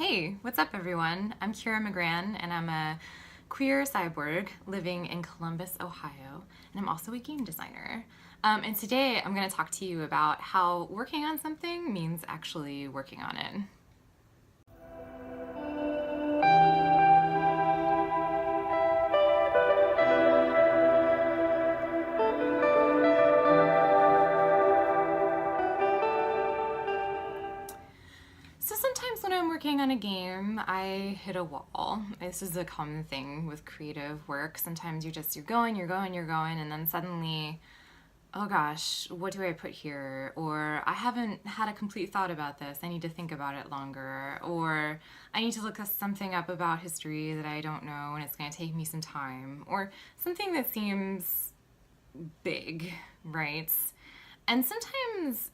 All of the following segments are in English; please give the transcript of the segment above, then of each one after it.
Hey, what's up everyone? I'm Magrann and I'm a queer cyborg living in Columbus, Ohio, and I'm also a game designer. And today I'm going to talk to you about how working on something means actually working on it. So sometimes when I'm working on a game, I hit a wall. This is a common thing with creative work. Sometimes you're going, and then suddenly, oh gosh, what do I put here? Or I haven't had a complete thought about this. I need to think about it longer. Or I need to look something up about history that I don't know and it's going to take me some time. Or something that seems big, right? And sometimes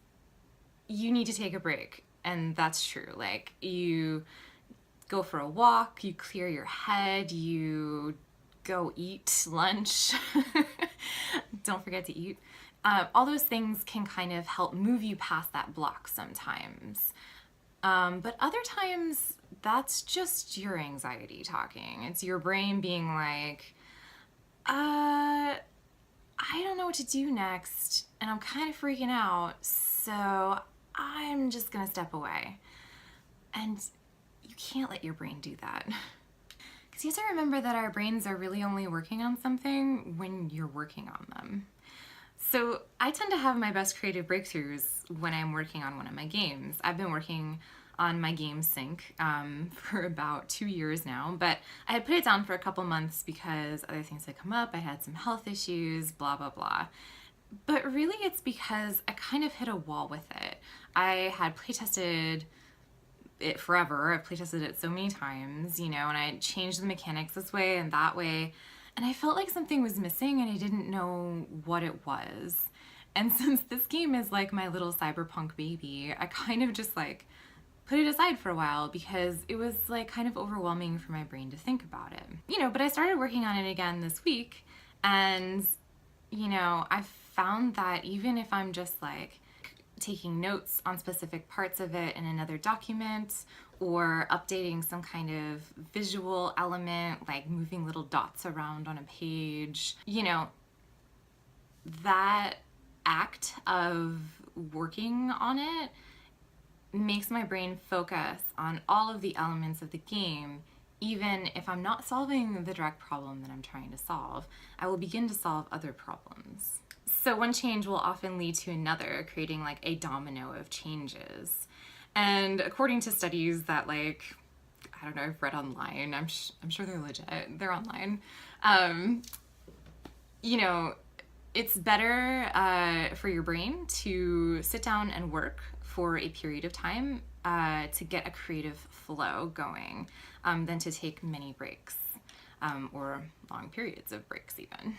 you need to take a break. And that's true. Like, you go for a walk, you clear your head, you go eat lunch. Don't forget to eat. All those things can kind of help move you past that block sometimes. But other times, that's just your anxiety talking. It's your brain being like, I don't know what to do next, and I'm kind of freaking out, so I'm just gonna step away. And you can't let your brain do that. Because you have to remember that our brains are really only working on something when you're working on them. So I tend to have my best creative breakthroughs when I'm working on one of my games. I've been working on my game sync for about 2 years now, but I had put it down for a couple months because other things had come up. I had some health issues, blah, blah, blah. But really it's because I kind of hit a wall with it. I had playtested it forever. I've playtested it so many times, and I changed the mechanics this way and that way, and I felt like something was missing and I didn't know what it was. And since this game is like my little cyberpunk baby, I kind of just like put it aside for a while because it was like kind of overwhelming for my brain to think about it. But I started working on it again this week, and I found that even if I'm just like taking notes on specific parts of it in another document or updating some kind of visual element, like moving little dots around on a page, that act of working on it makes my brain focus on all of the elements of the game. Even if I'm not solving the direct problem that I'm trying to solve, I will begin to solve other problems. So one change will often lead to another, creating like a domino of changes. And according to studies that I don't know, I've read online, I'm sure they're legit, they're online, it's better for your brain to sit down and work for a period of time to get a creative flow going than to take many breaks or long periods of breaks even.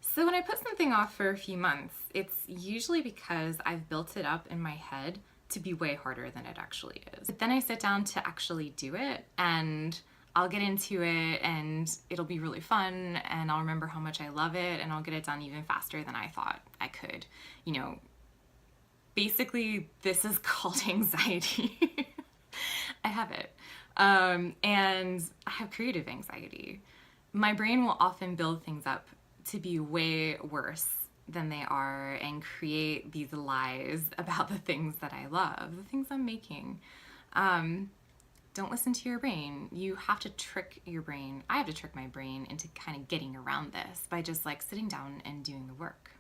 So when I put something off for a few months, it's usually because I've built it up in my head to be way harder than it actually is. But then I sit down to actually do it, and I'll get into it and it'll be really fun, and I'll remember how much I love it, and I'll get it done even faster than I thought I could. Basically this is called anxiety. I have it. And I have creative anxiety. My brain will often build things up to be way worse than they are and create these lies about the things that I love, the things I'm making. Don't listen to your brain. You have to trick your brain. I have to trick my brain into kind of getting around this by just like sitting down and doing the work.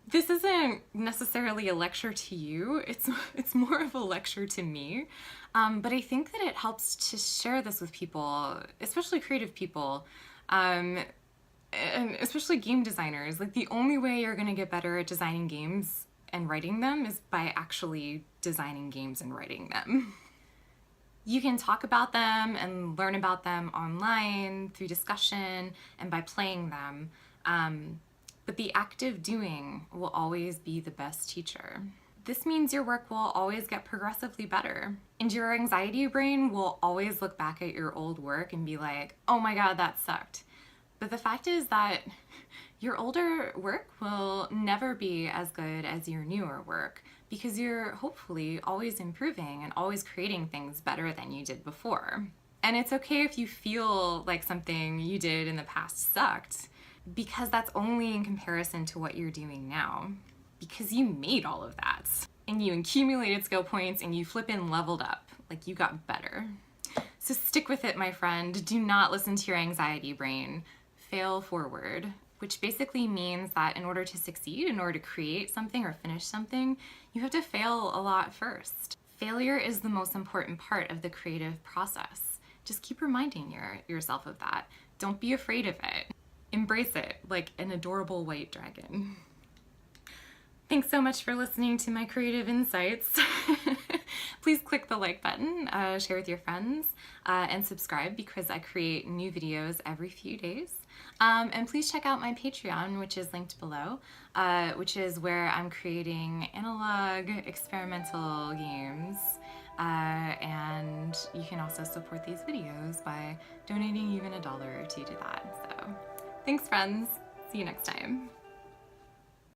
This isn't necessarily a lecture to you, it's more of a lecture to me, but I think that it helps to share this with people, especially creative people, and especially game designers. Like, the only way you're gonna get better at designing games and writing them is by actually designing games and writing them. You can talk about them and learn about them online through discussion and by playing them. But the act of doing will always be the best teacher. This means your work will always get progressively better. And your anxiety brain will always look back at your old work and be like, oh my God, that sucked. But the fact is that your older work will never be as good as your newer work because you're hopefully always improving and always creating things better than you did before. And it's okay if you feel like something you did in the past sucked, because that's only in comparison to what you're doing now. Because you made all of that, and you accumulated skill points, and you flippin' leveled up, like you got better. So stick with it, my friend. Do not listen to your anxiety brain. Fail forward, which basically means that in order to succeed, in order to create something or finish something, you have to fail a lot first. Failure is the most important part of the creative process. Just keep reminding yourself of that. Don't be afraid of it. Embrace it like an adorable white dragon. Thanks so much for listening to my creative insights. Please click the like button, share with your friends, and subscribe because I create new videos every few days. And please check out my Patreon, which is linked below, which is where I'm creating analog experimental games. And you can also support these videos by donating even $1 or $2 to that. So thanks, friends. See you next time.